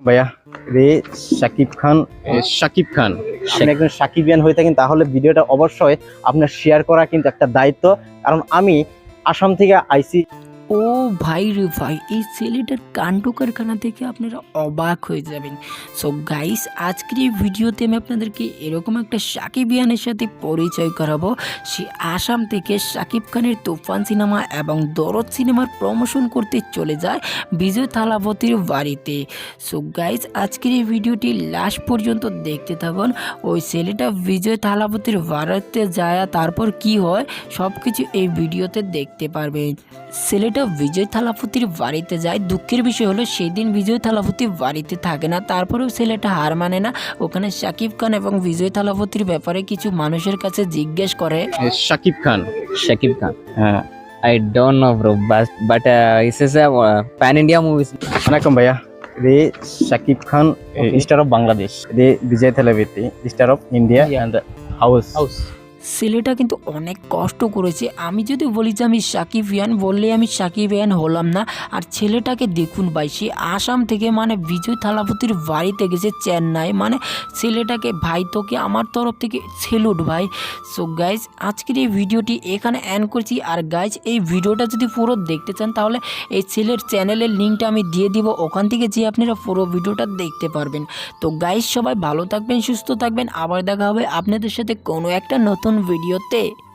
ভাইয়া রে শাকিব খান শাকিব খান আপনি একজন সাকিবিয়ান হয়ে থাকেন তাহলে ভিডিওটা অবশ্যই আপনার শেয়ার করা কিন্তু একটা দায়িত্ব, কারণ আমি আসাম থেকে আইছি। ও ভাই রে ভাই, এই ছেলেটার কাণ্ড কারখানা থেকে আপনারা অবাক হয়ে যাবেন। সো গাইস, আজকের এই ভিডিওতে আমি আপনাদেরকে এরকম একটা সাকিবিয়ানের সাথে পরিচয় করাবো। সে আসাম থেকে সাকিব খানের তুফান সিনেমা এবং দরদ সিনেমার প্রমোশন করতে চলে যায় বিজয় থালাপতির বাড়িতে। সো গাইস, আজকের এই ভিডিওটি লাস্ট পর্যন্ত দেখতে থাকুন। ওই ছেলেটা বিজয় থালাপতির বাড়িতে যায়, তারপর কি হয় সব কিছু এই ভিডিওতে দেখতে পারবেন। ছেলেটা বিজয় থালাপতির বাড়িতে যায়। দুঃখের বিষয় হলো সেই দিন বিজয় থালাপতি বাড়িতে থাকে না, তারপরেও ছেলেটা হার মানে না। ওখানে শাকিব খান এবং বিজয় থালাপতির ব্যাপারে কিছু মানুষের কাছে জিজ্ঞেস করে। Shakib Khan Shakib Khan. হ্যাঁ। I don't know, bro, but this is a pan India movie. ওয়ালাইকুম ভাইয়া রে শাকিব খান স্টার অফ বাংলাদেশ, রে Vijay Thalapathy star of India and house. ছেলেটা কিন্তু অনেক কষ্ট করেছে। আমি যদি বলি যে আমি সাকিবিয়ান, বললে আমি সাকিবিয়ান হলাম না। আর ছেলেটাকে দেখুন ভাই, সে আসাম থেকে মানে বিজয় থালাপতির বাড়িতে গেছে চেন্নাই। মানে ছেলেটাকে ভাই, তোকে আমার তরফ থেকে সেলুট ভাই। সো গাইজ, আজকের এই ভিডিওটি এখানে এন্ড করছি। আর গাইজ, এই ভিডিওটা যদি পুরো দেখতে চান তাহলে এই ছেলের চ্যানেলের লিঙ্কটা আমি দিয়ে দিব, ওখান থেকে যে আপনারা পুরো ভিডিওটা দেখতে পারবেন। তো গাইজ, সবাই ভালো থাকবেন, সুস্থ থাকবেন। আবার দেখা হবে আপনাদের সাথে কোনো একটা নতুন ভিডিওতে।